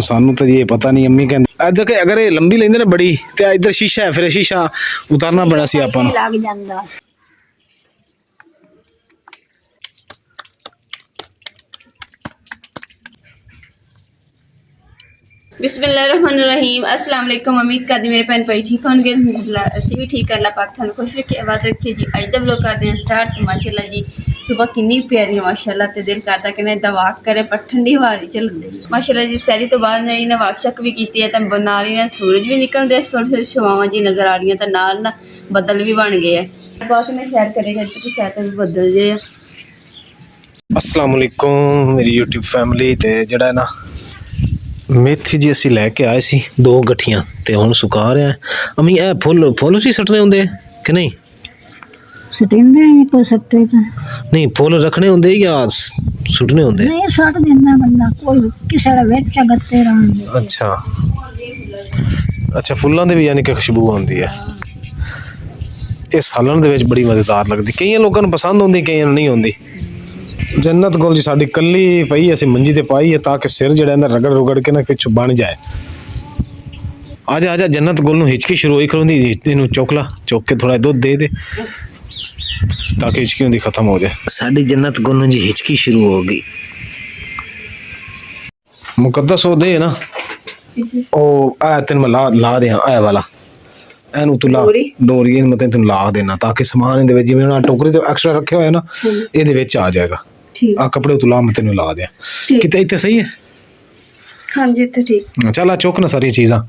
सानू तो ये पता नहीं। अम्मी कहते इधर के अगर ये लंबी लेंदे ना बड़ी तो इधर शीशा है, फिर शीशा उतारना बड़ा सी आपां नूं लग जांदा। बिस्मिल्लाहिर्रहमानिर्रहीम। अस्सलाम वालेकुम। उम्मीद करदी मेरे भैन भाई ठीक होंगे। असीं भी ठीक। अल्लाह पाक थानू खुश रखे, आबाद रखे जी। अज दा व्लॉग करते हैं स्टार्ट। माशाअल्लाह जी सुबह कितनी प्यारी है माशाअल्लाह, ते दिल करदा कि ना वॉक करे पर ठंडी हवा भी चलदी माशाअल्लाह जी। सैरी तो बाद जी ने वॉक शक भी की है, तो नाल ही ना सूरज भी निकलदे, थोड़ी थोड़ी छवावां जी नज़र आ रही, तो नाल ना बदल भी बन गए हैं। बाकी ने खैर करेगा तो शायद भी बदल जे। अस्सलाम वालेकुम मेरी यूट्यूब फैमिली। ते जेड़ा ना मेथी जी असीं लैके आए सी 2 गठियां ते हुण सुका रहे हैं। अम्मी ए फुल फुल सी सटने होंदे कि नहीं? सटेंदे कोई सटे तो नहीं, फुल रखने होंदे या सुटने होंदे? नहीं, सट देना बंदा कोई किसी दा विच गत्ते रहंदे। अच्छा अच्छा, फुल्लां दे भी यानी कि खुशबू आउंदी है। ये सालन दे विच बड़ी मज़ेदार लगदी, कई लोगों नूं पसंद होंदी, कई नूं नहीं होंदी। जन्नत गोल जी साडी कल्ली पई, असीं मंजी ते पाई है ताकि सिर जिहड़ा ना रगड़ रुगड़ के ना पिछों बन जाए। आजा आजा, जन्नत गोल नूं हिचकी शुरू होई खलोंदी, इहनूं चुक ला, चुक के थोड़ा दुध दे दे ताकि हिचकी होंदी खत्म हो जाए। साडी जन्नत गोल नूं जी हिचकी शुरू हो गई। मुकद्दस हो दे ना ओ आ तेन मैं ला दें आ वाला एनू तू ला डोरी मैं तेन ला देना ताकि समान इहदे विच जिवें ना टोकरी ते एक्स्ट्रा रखे होया ना इहदे विच आ जाएगा। आ कपड़े तू ला मैं तेन ला दें किते इत्थे सही है। हाँ जी इत्थे ठीक। चल आ चुक ना सारी चीज़ां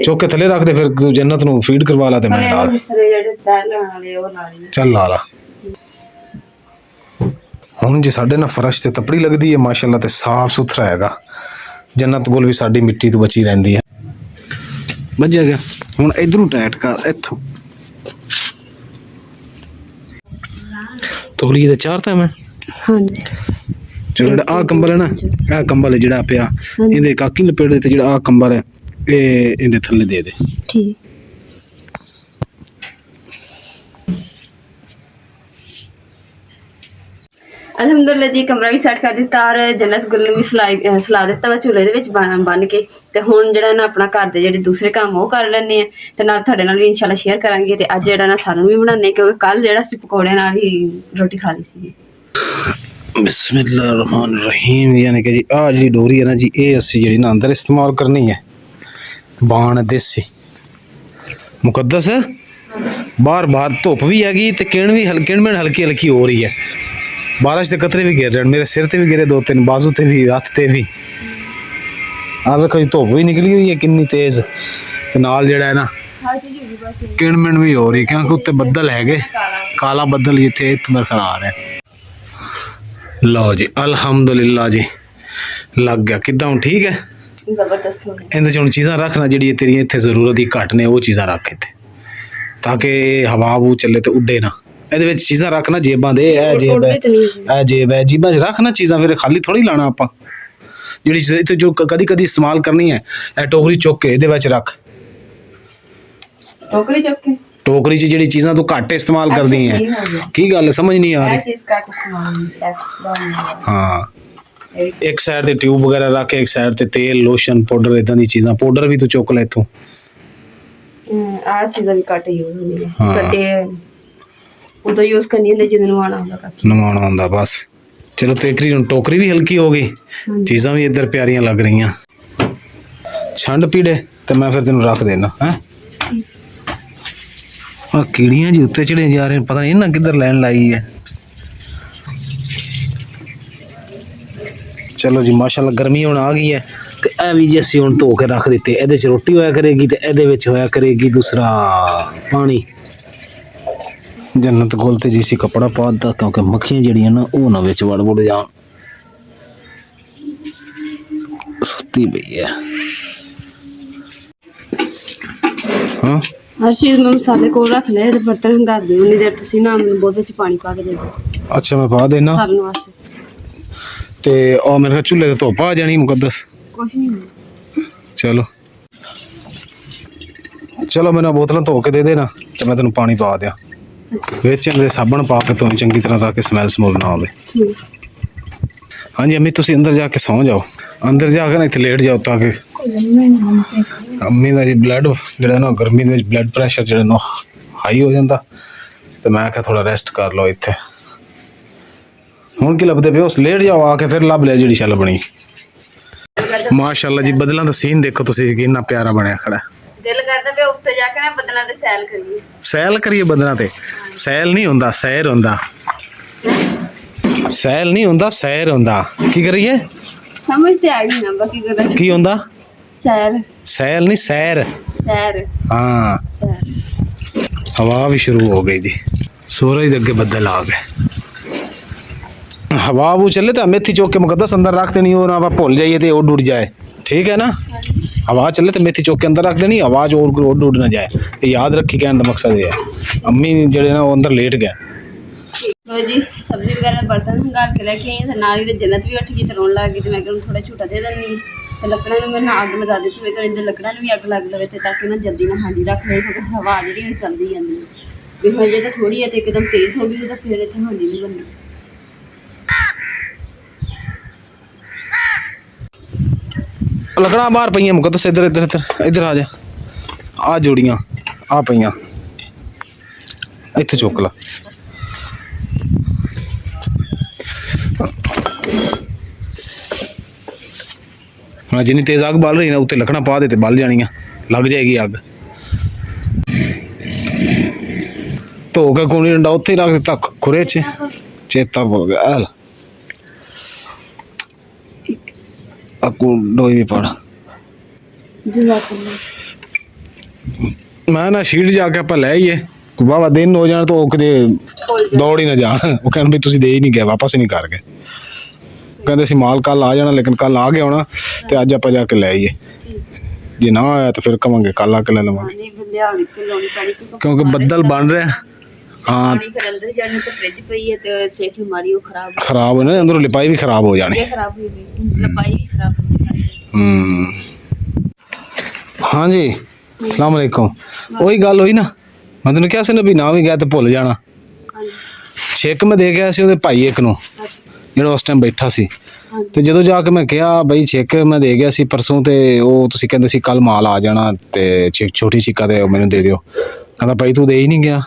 चुक के थले रख दे, फिर तू जन्नत नूं फीड करवा ला ते मैं ला चल ला ला। हुण जी साडे ना फर्श ते तपड़ी लगदी है माशाअल्लाह, ते साफ सुथरा हैगा। जन्नत गोल भी साडी मिट्टी तो बची रहिंदी है। बच गया हुण इधरों टाइट कर, इत्थों तौलिए ते चारता मैं। हाँ जी जो आ कंबल है ना, आ कंबल है जिहड़ा पिया इहदे काकी लपेटे ते जिहड़ा आ कंबल है ए इहदे थल्ले दे दे। ठीक। अलहमदुलिल्लाह जी कमरा भी सैट कर दिता और जन्नत गुल भी सला दिता वा चूल्हे दे विच बन के। ते हुण जिहड़ा ना अपना घर दे जिहड़े दूसरे काम वो कर लैने आ, ते नाल तुहाडे नाल भी इंशाल्लाह शेयर करांगे। ते अज जिहड़ा ना सालन भी बनाने क्योंकि कल जिहड़ा असीं पकौड़े नाल ही रोटी खा ली सी। बिस्मिल्लाहिर्रहमानिर्रहीम। यानी कि जी आ जी डोरी है ना जी, ये असी जी ना अंदर इस्तेमाल करनी है। बाण देसी मुकद्दस है। बार बार धुप भी हैगी ते किण भी हल्की हल्की हो रही है। बारिश के कतरे भी गिर रहे, मेरे सिर ते भी गिरे 2-3, बाजू ते भी, हथ ते भी। आ देखो जी धुप भी निकली हुई है कितनी तेज, नाल जिहड़ा है ना किणमिण भी हो रही क्योंकि उत्ते बदल है काला बदल जिथे इत्थों मेरे ख्याल आ रहा है। लो जी अल्हम्दुलिल्लाह जी लग गया। किदा हुण ठीक है जबरदस्त हो गया। इहदे च हुण चीज़ां रखना जिहड़ी तेरी इत्थे जरूरत ही घट ने, वो चीज़ां रख इत्थे ताकि हवा वू चले तो उड्डे ना। ਇਹਦੇ ਵਿੱਚ ਚੀਜ਼ਾਂ ਰੱਖਣਾ ਜੇਬਾਂ ਦੇ, ਇਹ ਜੇਬ ਹੈ, ਇਹ ਜੇਬ ਹੈ, ਜੇਬਾਂ 'ਚ ਰੱਖਣਾ ਚੀਜ਼ਾਂ, ਫਿਰ ਖਾਲੀ ਥੋੜੀ ਲਾਣਾ ਆਪਾਂ। ਜਿਹੜੀ ਇੱਥੇ ਜੋ ਕਦੀ ਕਦੀ ਇਸਤੇਮਾਲ ਕਰਨੀ ਹੈ ਇਹ ਟੋਕਰੀ ਚੁੱਕ ਕੇ ਇਹਦੇ ਵਿੱਚ ਰੱਖ। ਟੋਕਰੀ ਚੁੱਕ ਕੇ ਟੋਕਰੀ 'ਚ ਜਿਹੜੀ ਚੀਜ਼ਾਂ ਤੂੰ ਘੱਟ ਇਸਤੇਮਾਲ ਕਰਦੀ ਹੈ ਕੀ ਗੱਲ ਸਮਝ ਨਹੀਂ ਆ ਰਹੀ? ਇਹ ਚੀਜ਼ ਘੱਟ ਇਸਤੇਮਾਲ ਹਾਂ ਇੱਕ ਸਾਈਡ ਤੇ ਟਿਊਬ ਵਗੈਰਾ ਰੱਖ ਕੇ, ਇੱਕ ਸਾਈਡ ਤੇ ਤੇਲ ਲੋਸ਼ਨ ਪਾਊਡਰ ਇਦਾਂ ਦੀ ਚੀਜ਼ਾਂ, ਪਾਊਡਰ ਵੀ ਤੂੰ ਚੁੱਕ ਲੈ ਇੱਥੋਂ। ਆਹ ਚੀਜ਼ਾਂ ਵੀ ਘੱਟ ਯੂਜ਼ ਹੁੰਦੀਆਂ ਕਦੇ उदो यूज करनी है जिद नवाना होंदा बस। चलो तेकरी टोकरी भी हल्की हो गई, चीज़ां भी इधर प्यारियां लग रही। छंड पीड़े तो मैं फिर तेन रख देना है। कीड़ियां जी उत्ते चढ़े जा रहे, पता नहीं ना किधर लैन लाई है। चलो जी माशाल्लाह गर्मी हुण आ गई है ते ए भी जी असीं हुण धो के रख दिते। इहदे च रोटी होया करेगी ते इहदे विच होया करेगी दूसरा पानी। जन्नत गोल ते जी कपड़ा पा दिता क्योंकि मक्खियां जड़ियां ना वो ना विच वड़ जान। सुती पई है। हाँ हर चीज में मसाले को रख ले ते बर्तन हंगा दे उन्नी देर तुसीं ना बोतल च पानी पा के दे दो। अच्छा मैं पा देना सालन वास्ते ते और मेरे चूल्हे ते धुप आ जानी मुकद्दस कुछ नहीं। चलो चलो मैंने बोतल धो के दे देना ते मैं तेन पानी पा दिया विच साबण पा के धोई चंगी तरह ताकि स्मैल स्मूल ना आवे। हाँ जी अम्मी तुसी अंदर जाके सौ जाओ, अंदर जाके ना इत्थे लेट जाओ ताकि ਕੋਈ ਲੰਮੇ ਨਾ ਲੰਮੇ अम्मी का जी ब्लड जो ना गर्मी के ब्लड प्रैशर जो ना हाई हो जाता, तो मैं क्या थोड़ा रेस्ट कर लो इत्थे। हुण की लभदे पे उस लेट जाओ आके फिर लभ लिया जी शल बनी। माशाल्लाह जी बदलों का सीन देखो तुसी कितना प्यारा बनया खड़ा है। ਦਿਲ ਕਰਦਾ ਪਿਆ ਉੱਤੇ ਜਾ ਕੇ ਨਾ ਬੱਦਲਾਂ ਤੇ ਸੈਲ ਕਰੀਏ। सैल करिए बदलों ते, सैल नहीं हुंदा सैर हुंदा, सैल नहीं हुंदा सैर हुंदा। की करिए ਸਮਝ ਤੇ ਆ ਗਈ ਨਾ ਬਾਕੀ ਗੱਲਾਂ की हुंदा? ਸੈਰ सैल नहीं सैर। ਸੈਰ हाँ ਸੈਰ। हवा भी शुरू हो गई जी, सूरज के अगे बदल आ गए। हवा वो चले तो मेथी चौक के मुकद्दस अंदर रख देनी, और आप भूल जाइए तो उड़ जाए, ठीक है ना। हवा चले तो मेथी चौक के अंदर रख देनी, आवाज और उड़ ना जाए, ये याद रखी कहने का मकसद ये है। अम्मी जड़े ना वो अंदर लेट गए। ਲੋ ਜੀ ਸਬਜ਼ੀ ਵਗੈਰਾ ਬਰਤਨ ਹੰਗਾਲ ਕੇ ਲੈ ਕੇ ਆਈ ਤੇ ਨਾਲ ਹੀ ਤੇ ਜੰਨਤ ਵੀ ਉੱਠ ਗਈ ਤੇ ਰੋਣ ਲੱਗ ਗਈ ਤੇ ਮੈਂ ਕਿਹਾ ਥੋੜਾ ਝੂਟਾ ਦੇ ਦਿੰਦੀ ਤੇ ਲੱਕੜਾਂ ਨੂੰ ਮੈਂ ਨਾ ਅੱਗ ਲਗਾ ਦਿੱਤੀ, ਮੈਂ ਕਿਹਾ ਇੰਦੇ ਲੱਕੜਾਂ ਨੂੰ ਵੀ ਅੱਗ ਲੱਗ ਲਵੇ ਤੇ ਤਾਂ ਕਿ ਨਾ ਜਲਦੀ ਨਾ ਹਾਂਡੀ ਰੱਖ ਲਈ, ਕਿਉਂਕਿ ਹਵਾ ਜਿਹੜੀ ਹੁਣ ਚੱਲਦੀ ਜਾਂਦੀ ਹੈ ਵੀ ਹੁਣ ਜੇ ਤਾਂ ਥੋੜੀ ਹੈ ਤੇ ਇੱਕਦਮ ਤੇਜ਼ ਹੋ ਗਈ ਤਾਂ ਫਿਰ ਇੱਥੇ ਹਾਂਡੀ ਨਹੀਂ ਬਣਨੀ। लकड़ा बाहर पई मुकद्दस, इधर इधर इधर इधर आ जा, आ जोड़ियां आ पईयां इत्थे चुक ला। हाँ जिन्नी तेज अग बाल रही ना उत्ते लकड़ा पा दे ते बल जानियां, लग जाएगी अग। धो के कूनी डंडा उत्थे ही रख दिता खुरे च, चेता भुल गया। हल डोई भी पड़ मैं ना शीट जाके आप लै आइए, वावा दिन हो जाने तो कदे दौड़ ही ना जान, वो कहने भी तुसीं दे ही नहीं गए, वापस ही नहीं कर गए। कहते सी माल कल आ जाना, लेकिन कल आ गया होना तो अज आप जाके लै आइए, जे ना आया तो फिर कवांगे कल आके ले लवांगे, क्योंकि बदल बन रहे हैं। हाँ ਫਿਰ ਅੰਦਰ ਜਾਣੀ ਤੇ ਫ੍ਰਿਜ ਪਈ ਹੈ ਤੇ ਸੇਕ ਮਾਰੀ ਉਹ खराब हो जाने, अंदरों लिपाई भी खराब हो जानी। ਖਰਾਬ ਹੋਈ ਵੀ ਲਪਾਈ ਵੀ ਖਰਾਬ ਹੋਈ। हाँ जी अस्सलाम वालेकुम। वही गल हुई ना, मैं तेन क्या सी ना भी ना भी गया तो भुल जाना। छेक मैं दे गया सी ਉਹਦੇ ਭਾਈ ਇੱਕ ਨੂੰ ਜਿਹੜਾ ਉਸ ਟਾਈਮ ਬੈਠਾ ਸੀ, ਤੇ ਜਦੋਂ ਜਾ ਕੇ ਮੈਂ ਕਿਹਾ ਬਈ ਛੇਕ ਮੈਂ ਦੇ ਗਿਆ ਸੀ ਪਰਸੋਂ, ਤੇ ਉਹ ਤੁਸੀਂ ਕਹਿੰਦੇ ਸੀ ਕੱਲ ਮਾਲ ਆ ਜਾਣਾ ਤੇ ਛੋਟੀ ਛਿੱਕਾ ਤੇ ਮੈਨੂੰ ਦੇ ਦਿਓ, ਕਹਿੰਦਾ ਭਾਈ ਤੂੰ ਦੇ ਹੀ ਨਹੀਂ ਗਿਆ।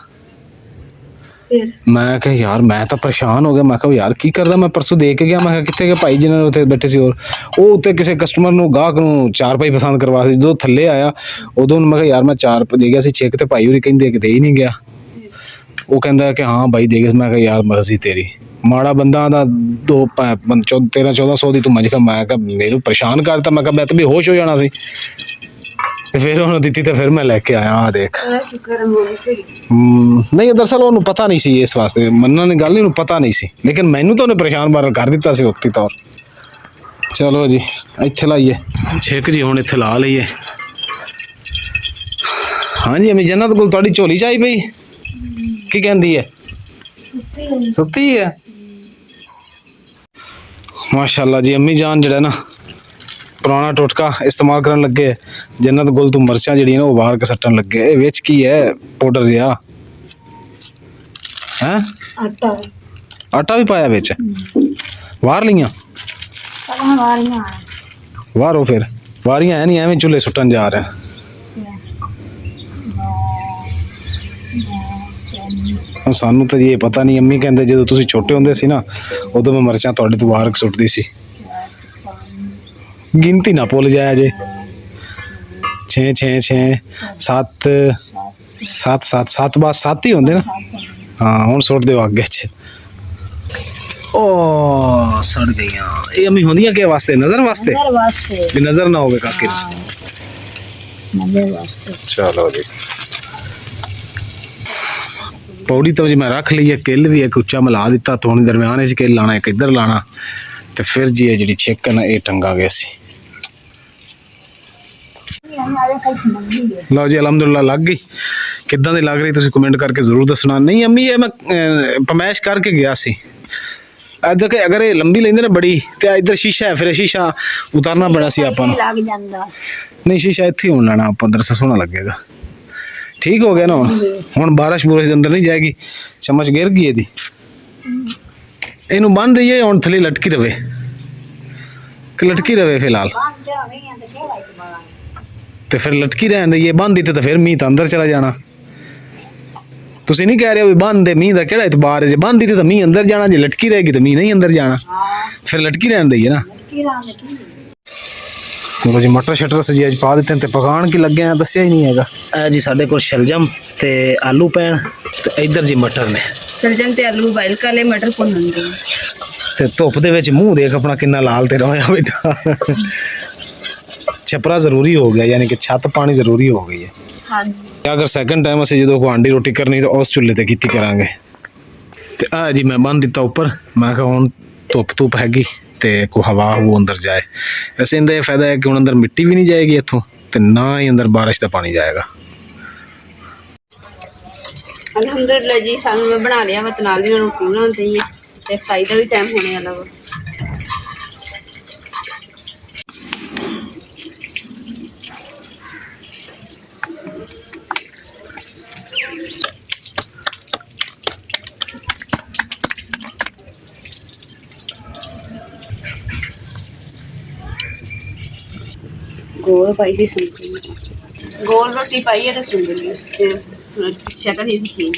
ਮੈਂ ਕਿਹਾ ਯਾਰ ਮੈਂ ਤਾਂ ਪਰੇਸ਼ਾਨ ਹੋ ਗਿਆ, ਮੈਂ ਕਿਹਾ ਯਾਰ ਕੀ ਕਰਦਾ, ਮੈਂ ਪਰਸੋਂ ਦੇ ਕੇ ਗਿਆ, ਮੈਂ ਕਿਹਾ ਕਿੱਥੇ ਗਏ ਭਾਈ ਜਿਹਨਾਂ ਨੇ ਉੱਥੇ ਬੈਠੇ ਸੀ, ਉਹ ਉੱਤੇ ਕਿਸੇ ਕਸਟਮਰ ਨੂੰ ਗਾਹਕ ਨੂੰ 4 ਰੁਪਏ ਪਸੰਦ ਕਰਵਾ ਸੀ। ਜਦੋਂ ਥੱਲੇ ਆਇਆ ਉਦੋਂ ਮੈਂ ਕਿਹਾ ਯਾਰ ਮੈਂ 4 ਰੁਪਏ ਦੇ ਗਿਆ ਸੀ ਛੇਕ, ਤੇ ਭਾਈ ਹੋਰੀ ਕਹਿੰਦੇ ਕਿ ਦੇ ਹੀ ਨਹੀਂ ਗਿਆ। ਉਹ ਕਹਿੰਦਾ ਕਿ ਹਾਂ ਬਾਈ ਦੇ ਗਿਆ। ਮੈਂ ਕਿਹਾ ਯਾਰ ਮਰਜ਼ੀ ਤੇਰੀ, ਮਾੜਾ ਬੰਦਾ ਦਾ 13-1400 ਦੀ ਤੂੰ ਮੈਂ ਕਿਹਾ ਮੈਨੂੰ ਪਰੇਸ਼ਾਨ ਕਰਤਾ। ਮੈਂ ਕਿਹਾ ਮੈਂ ਤਾਂ ਬੇਹੋਸ਼ ਹੋ ਜਾਣਾ ਸੀ, ਤੇ ਫਿਰ ਉਹਨੂੰ ਦਿੱਤੀ ਤੇ ਫਿਰ ਮੈਂ ਲੈ ਕੇ ਆਇਆ। ਆ ਦੇਖ ਨਹੀਂ ਦਰਅਸਲ ਉਹਨੂੰ ਪਤਾ ਨਹੀਂ ਸੀ, ਇਸ ਵਾਸਤੇ ਮੰਨਣ ਦੀ ਗੱਲ ਨਹੀਂ, ਉਹਨੂੰ ਪਤਾ ਨਹੀਂ ਸੀ, ਲੇਕਿਨ ਮੈਨੂੰ ਤਾਂ ਉਹਨੇ ਪਰੇਸ਼ਾਨ ਬਾਰਨ ਕਰ ਦਿੱਤਾ ਸੀ ਵਕਤੀ ਤੌਰ। ਚਲੋ ਜੀ ਇੱਥੇ ਲਾਈਏ ਛਿੱਕ ਜੀ, ਹੁਣ ਇੱਥੇ ਲਾ ਲਈਏ। ਹਾਂਜੀ ਅਮੀ ਜੰਨਤ ਕੋਲ ਤੁਹਾਡੀ ਝੋਲੀ ਚਾਈ ਪਈ, ਕੀ ਕਹਿੰਦੀ ਹੈ? ਸੁੱਤੀ ਹੈ। ਮਾਸ਼ਾਅੱਲਾ ਜੀ ਅਮੀ ਜਾਨ ਜਿਹੜਾ ਨਾ ਪੁਰਾਣਾ ਟੋਟਕਾ ਇਸਤੇਮਾਲ ਕਰਨ ਲੱਗੇ, ਜੰਨਤ ਗੁਲ ਤੋਂ ਮਿਰਚਾਂ ਜਿਹੜੀਆਂ ਨੇ ਉਹ ਵਾਰ ਕੇ ਸੱਟਣ ਲੱਗੇ। ਇਹ ਵਿੱਚ ਕੀ ਹੈ? ਪਾਊਡਰ ਜਿਹਾ ਹੈ, ਆਟਾ ਆਟਾ ਵੀ ਪਾਇਆ ਵਿੱਚ, ਵਾਰ ਲੀਆਂ ਵਾਰੀਆਂ ਵਾਰੋ, ਫਿਰ ਵਾਰੀਆਂ ਐ ਨਹੀਂ ਐਵੇਂ ਚੁੱਲ੍ਹੇ ਸੁੱਟਣ ਜਾ ਰਹੇ। ਹੁਣ ਸਾਨੂੰ ਤਾਂ ਇਹ ਪਤਾ ਨਹੀਂ, ਅੰਮੀ ਕਹਿੰਦੇ ਜਦੋਂ ਤੁਸੀਂ ਛੋਟੇ ਹੁੰਦੇ ਸੀ ਨਾ ਉਦੋਂ ਮੈਂ ਮਿਰਚਾਂ ਤੁਹਾਡੇ ਤੋਂ ਵਾਰ ਕੇ ਸੁੱਟਦੀ ਸੀ। ਗਿਣਤੀ ਨਾ ਭੁੱਲ ਜਾਇਆ ਜੇ, 6 6 6 7 7 7 7 ਬਸ 7 ਹੀ ਹੁੰਦੇ ਨਾ। ਹਾਂ ਹੁਣ ਸੁੱਟ ਦਿਓ ਅੱਗੇ ਚ। ਉਹ ਸੜ ਗਈਆਂ। ਇਹ ਅਮੀ ਹੁੰਦੀਆਂ ਕਿ ਵਾਸਤੇ? ਨਜ਼ਰ ਵਾਸਤੇ, ਵੀ ਨਜ਼ਰ ਨਾ ਹੋਵੇ ਕਾਕੇ ਚਲੋ ਜੀ ਪੌੜੀ ਤਾਂ ਜੀ ਮੈਂ ਰੱਖ ਲਈ ਹੈ। ਕਿੱਲ ਵੀ ਇੱਕ ਉੱਚਾ ਮਿਲਾ ਦਿੱਤਾ, ਥੋੜੀ ਦਰਮਿਆਨ ਚ ਕਿੱਲ ਲਾਣਾ, ਇੱਕ ਇੱਧਰ ਲਾਣਾ, ਤੇ ਫਿਰ ਜੀ ਇਹ ਜਿਹੜੀ ਛਿੱਕ ਨਾ ਇਹ ਟੰਗਾਂਗੇ ਅਸੀਂ। ਲਓ ਜੀ ਅਲਹਮਦੁਲਿਲਾ ਲੱਗ ਗਈ। ਕਿੱਦਾਂ ਦੀ ਲੱਗ ਰਹੀ ਤੁਸੀਂ ਕਮੈਂਟ ਕਰਕੇ ਜ਼ਰੂਰ ਦੱਸਣਾ। ਨਹੀਂ ਅੰਮੀ ਇਹ ਮੈਂ ਪਮੈਸ਼ ਕਰਕੇ ਗਿਆ ਸੀ ਇੱਧਰ ਕਿ ਅਗਰ ਇਹ ਲੰਬੀ ਲੈਂਦੇ ਨਾ ਬੜੀ ਤੇ ਇੱਧਰ ਸ਼ੀਸ਼ਾ ਹੈ, ਫਿਰ ਸ਼ੀਸ਼ਾ ਉਤਾਰਨਾ ਪੈਣਾ ਸੀ ਆਪਾਂ ਨੂੰ। ਲੱਗ ਜਾਂਦਾ ਨਹੀਂ ਸ਼ੀਸ਼ਾ ਇੱਥੇ ਹੋਣ ਲੈਣਾ ਆਪਾਂ, ਅੰਦਰ ਸੋਹਣਾ ਲੱਗੇਗਾ। ਠੀਕ ਹੋ ਗਿਆ ਨਾ ਹੁਣ ਬਾਰਿਸ਼ ਬੂਰਿਸ਼ ਦੇ ਅੰਦਰ ਨਹੀਂ ਜਾਏਗੀ। ਚਮਚ ਗਿਰ ਗਈ ਇਹਦੀ, ਇਹਨੂੰ ਬੰਨ ਦਈਏ ਹੁਣ ਥੱਲੇ ਲਟਕੀ ਰਵੇ। ਕਿ ਲਟਕੀ ਰਵੇ ਫਿਲਹਾਲ? ਬੰਦ ਹੋਵੇ ਜਾਂ ਤੇ ਕਿਹੜਾ ਇਤਬਾਰ ਤੇ ਫਿਰ ਲਟਕੀ ਰਹਿਣ ਦਈਏ, ਬੰਦ ਦਿੱਤੇ ਤਾਂ ਫਿਰ ਮੀਂਹ ਤਾਂ ਅੰਦਰ ਚਲਾ ਜਾਣਾ। ਤੁਸੀਂ ਨਹੀਂ ਕਹਿ ਰਹੇ ਹੋ ਵੀ ਬੰਦ ਦੇ ਮੀਂਹ ਦਾ ਕਿਹੜਾ ਇਤਬਾਰ ਹੈ? ਜੇ ਬੰਦ ਦਿੱਤੇ ਤਾਂ ਮੀਂਹ ਅੰਦਰ ਜਾਣਾ, ਜੇ ਲਟਕੀ ਰਹੇਗੀ ਤਾਂ ਮੀਂਹ ਨਹੀਂ ਅੰਦਰ ਜਾਣਾ। ਹਾਂ ਫਿਰ ਲਟਕੀ ਰਹਿਣ ਦਈਏ ਨਾ। ਕੀ ਰਾਂ ਦੇ ਕੀ ਚਲੋ ਜੀ ਮਟਰ ਸ਼ਟਰ ਅਸੀਂ ਅੱਜ ਪਾ ਦਿੱਤੇ ਤੇ ਪਕਾਉਣ ਕੀ ਲੱਗੇ ਆ ਦੱਸਿਆ ਹੀ ਨਹੀਂ ਹੈਗਾ। ਇਹ ਜੀ ਸਾਡੇ ਕੋਲ ਸ਼ਲਜਮ ਤੇ ਆਲੂ ਪੈਣ ਤੇ ਇੱਧਰ ਜੀ ਮਟਰ ਨੇ ਸ਼ਲਜਮ ਤੇ ਆਲੂ ਬਾਇਲ ਕਰ ਲਏ, ਮਟਰ ਭੁੰਨਣ ਦੇ। ਤੇ ਧੁੱਪ ਦੇ ਵਿੱਚ ਮੂੰਹ ਦੇਖ ਆਪਣਾ ਕਿੰਨਾ ਲਾਲ ਤੇ ਹੋਇਆ ਬੇਟਾ। ਛਪਰਾ ਜ਼ਰੂਰੀ ਹੋ ਗਿਆ, ਯਾਨੀ ਕਿ ਛੱਤ ਪਾਣੀ ਜ਼ਰੂਰੀ ਹੋ ਗਈ ਹੈ। ਹਾਂਜੀ ਅਗਰ ਸੈਕੰਡ ਟਾਈਮ ਅਸੀਂ ਜਦੋਂ ਕੋਈ ਆਂਡੀ ਰੋਟੀ ਕਰਨੀ ਤਾਂ ਉਸ ਚੁੱਲ੍ਹੇ ਤੇ ਕੀਤੀ ਕਰਾਂਗੇ। ਤੇ ਆ ਜੀ ਮੈਂ ਬੰਨ ਦਿੱਤਾ ਉੱਪਰ, ਮੈਂ ਕਿਹਾ ਹੁਣ ਧੁੱਪ ਹੈਗੀ ਤੇ ਕੋਈ ਹਵਾ ਉਹ ਅੰਦਰ ਜਾਏ। ਵੈਸੇ ਇਹਦਾ ਇਹ ਫਾਇਦਾ ਹੈ ਕਿ ਹੁਣ ਅੰਦਰ ਮਿੱਟੀ ਵੀ ਨਹੀਂ ਜਾਏਗੀ ਇੱਥੋਂ, ਤੇ ਨਾ ਹੀ ਅੰਦਰ ਬਾਰਿਸ਼ ਦਾ ਪਾਣੀ ਜਾਏਗਾ। ਅਲਹਮਦੁਲਿਲਾ ਜੀ, ਸਾਨੂੰ ਮੈਂ ਬਣਾ ਲਿਆ ਵਾ ਤੇ ਨਾਲ ਦੀ ਨਾਲ ਰੋਟੀ ਬਣਾਉਣ ਤੇ ਹੀ ਤੇ ਫਰਾਈ ਦਾ ਵੀ ਟਾਈਮ ਹੋਣੇ ਵਾਲਾ ਵਾ। ਗੋਲ ਪਾਈ ਸੀ ਸੁੰਗੜੀ, ਗੋਲ ਰੋਟੀ ਪਾਈ ਹੈ ਤੇ ਸੁੰਗੜੀ ਤੇ ਸ਼ਕਲ ਹੀ ਸੀ।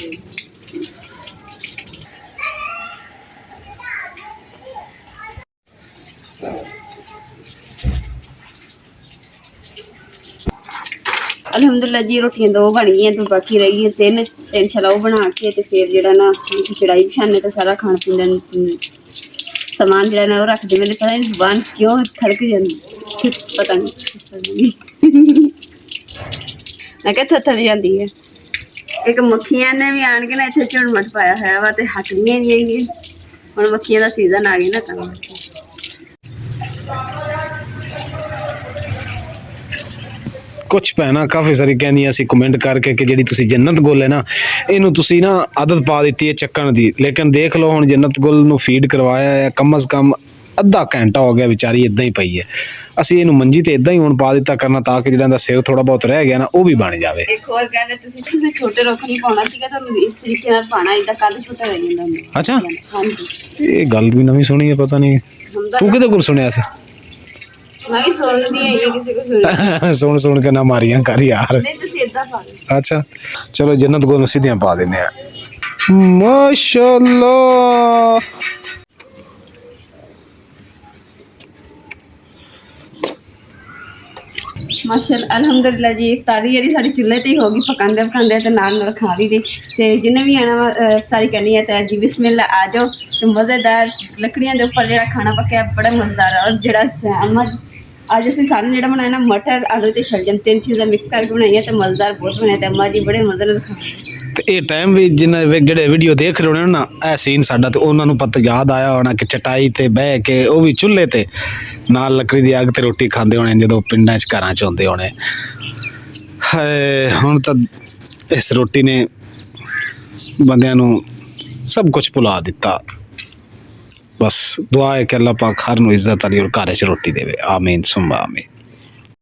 ਅਲਹਮਦੁਲਿਲਾ ਜੀ, ਰੋਟੀਆਂ 2 ਬਣ ਗਈਆਂ ਤੇ ਬਾਕੀ ਰਹਿ ਗਈਆਂ 3 ਇੰਸ਼ਾਅੱਲਾ ਉਹ ਬਣਾ ਕੇ ਤੇ ਫਿਰ ਜਿਹੜਾ ਨਾ ਚੜਾਈ ਬਿਛਾਣੇ ਤੇ ਸਾਰਾ ਖਾਣ ਪੀਣ ਦਾ ਸਮਾਨ ਜਿਹੜਾ ਨਾ ਉਹ ਰੱਖ ਦੇ। ਮੈਨੂੰ ਪਤਾ ਨਹੀਂ ਜ਼ੁਬਾਨ ਕਿਉਂ ਖੜਕ ਜਾਂਦੀ, ਪਤਾ ਨਹੀਂ ਮੈਂ ਕਿਹਾ ਥੱਥਰ ਜਾਂਦੀ ਹੈ। ਇੱਕ ਮੱਖੀਆਂ ਨੇ ਵੀ ਆਣ ਕੇ ਨਾ ਇੱਥੇ ਝੁੰਮਟ ਪਾਇਆ ਹੋਇਆ ਵਾ ਤੇ ਹਟਦੀਆਂ ਨਹੀਂ ਹੈਗੀਆਂ। ਹੁਣ ਮੱਖੀਆਂ ਦਾ ਸੀਜ਼ਨ ਆ ਗਿਆ ਨਾ ਤਾਂ ਕੁਛ ਭੈਣਾਂ ਕਾਫੀ ਸਾਰੀ ਕਹਿੰਦੀਆਂ ਸੀ ਕਮੈਂਟ ਕਰਕੇ ਕਿ ਜਿਹੜੀ ਤੁਸੀਂ ਜੰਨਤ ਗੁੱਲ ਹੈ ਨਾ, ਇਹਨੂੰ ਤੁਸੀਂ ਨਾ ਆਦਤ ਪਾ ਦਿੱਤੀ ਹੈ ਚੱਕਣ ਦੀ। ਲੇਕਿਨ ਦੇਖ ਲਓ ਹੁਣ ਜੰਨਤ ਗੁੱਲ ਨੂੰ ਫੀਡ ਕਰਵਾਇਆ ਹੈ ਕਮ ਅਜ਼ ਕਮ ਅੱਧਾ ਘੰਟਾ ਹੋ ਗਿਆ, ਵਿਚਾਰੀ ਇਦਾਂ ਹੀ ਪਈ ਹੈ। ਅਸੀਂ ਇਹਨੂੰ ਮੰਜੀ ਤੇ ਇਦਾਂ ਹੀ ਹੁਣ ਪਾ ਦਿੱਤਾ ਕਰਨਾ ਤਾਂ ਕਿ ਜਿਹੜਾ ਦਾ ਸਿਰ ਥੋੜਾ ਬਹੁਤ ਰਹਿ ਗਿਆ ਨਾ ਉਹ ਵੀ ਬਣ ਜਾਵੇ। ਇੱਕ ਹੋਰ ਕਹਿੰਦੇ ਤੁਸੀਂ ਛੋਟੇ ਰੁੱਖ ਨਹੀਂ ਪਾਉਣਾ ਸੀਗਾ, ਤੁਹਾਨੂੰ ਇਸ ਤਰੀਕੇ ਨਾਲ ਪਾਣਾ, ਇਦਾਂ ਕੱਦ ਛੋਟਾ ਰਹਿ ਜਾਂਦਾ ਹੁੰਦਾ। ਅੱਛਾ, ਹਾਂਜੀ ਇਹ ਗੱਲ ਵੀ ਨਵੀਂ ਸੁਣੀ ਹੈ, ਪਤਾ ਨਹੀਂ ਤੂੰ ਕਿਹਦੇ ਕੋਲ ਸੁਣਿਆ ਸੀ? ਮੈਂ ਵੀ ਸੁਣਦੀ ਆਈ ਹਾਂ ਕਿਸੇ ਕੋਲ ਸੁਣੀ। ਸੁਣ ਕੇ ਨਾ ਮਾਰੀਆਂ ਕਰ ਯਾਰ। ਨਹੀਂ ਤੁਸੀਂ ਇਦਾਂ ਪਾ ਲਓ। ਅੱਛਾ ਚਲੋ ਜੰਨਤ ਗੁੱਲ ਨੂੰ ਸਿੱਧੀਆਂ ਪਾ ਦਿੰਦੇ ਆ। ਮਾਸ਼ਾਅੱਲਾ ਮਾਸ਼ਾਅੱਲਾ ਅਲਹਮਦੁਲਿਲਾ ਜੀ, ਇਫਤਾਰੀ ਜਿਹੜੀ ਸਾਡੀ ਚੁੱਲ੍ਹੇ ਤੇ ਹੀ ਹੋ ਗਈ, ਪਕਾਉਂਦੇ ਤੇ ਨਾਲ ਖਾ ਵੀ ਦੇ। ਤੇ ਜਿਹਨੇ ਵੀ ਆਣਾ ਵਾ ਇਫਤਾਰੀ ਕਰਨੀ ਹੈ ਤਾਂ ਜੀ ਬਿਸਮਿਲ੍ਲਾ ਆ ਜਾਓ। ਤੇ ਮਜ਼ੇਦਾਰ ਲੱਕੜੀਆਂ ਦੇ ਉੱਪਰ ਜਿਹੜਾ ਖਾਣਾ ਪੱਕਿਆ ਬੜਾ ਮਜ਼ੇਦਾਰ ਹੈ। ਔਰ ਜਿਹੜਾ ਅੱਜ ਅਸੀਂ ਸਾਨੂੰ ਜਿਹੜਾ ਬਣਾਇਆ ਨਾ ਮਟਰ ਆਲੂ ਤੇ ਸ਼ਲਜਮ 3 ਚੀਜ਼ਾਂ ਮਿਕਸ ਕਰਕੇ ਬਣਾਈਆਂ ਤੇ ਮਜ਼ੇਦਾਰ ਬਹੁਤ ਬਣਿਆ ਤੇ ਅੰਮਾ ਜੀ ਬੜੇ ਮਜ਼ੇ ਨਾਲ ਖਾਂਦੇ। ਤੇ ਇਹ ਟਾਈਮ ਵੀ ਜਿੰਨਾ ਜਿਹੜੇ ਵੀਡੀਓ ਦੇਖ ਰਹੇ ਹੋਣੇ ਨਾ ਇਹ ਸੀਨ ਸਾਡਾ, ਤੇ ਉਹਨਾਂ ਨੂੰ ਪਤਾ ਯਾਦ ਆਇਆ ਹੋਣਾ ਕਿ ਚਟਾਈ ਤੇ ਬਹਿ ਕੇ ਉਹ ਵੀ ਚੁੱਲ੍ਹੇ ਤੇ ਨਾਲ ਲੱਕੜੀ ਦੀ ਅੱਗ ਤੇ ਰੋਟੀ ਖਾਂਦੇ ਹੋਣੇ ਜਦੋਂ ਪਿੰਡਾਂ 'ਚ ਘਰਾਂ 'ਚ ਹੁੰਦੇ ਹੋਣੇ। ਹੁਣ ਤਾਂ ਇਸ ਰੋਟੀ ਨੇ ਬੰਦਿਆਂ ਨੂੰ ਸਭ ਕੁਝ ਭੁਲਾ ਦਿੱਤਾ। ਬਸ ਦੁਆ ਹੈ ਕਿ ਅੱਲਾਹ ਪਾਕ ਹਰ ਨੂੰ ਇੱਜ਼ਤ ਵਾਲੀ ਔਰ ਘਰ 'ਚ ਰੋਟੀ ਦੇਵੇ। ਆਮੀਨ ਸੁੰਮਾ ਆਮੀਨ।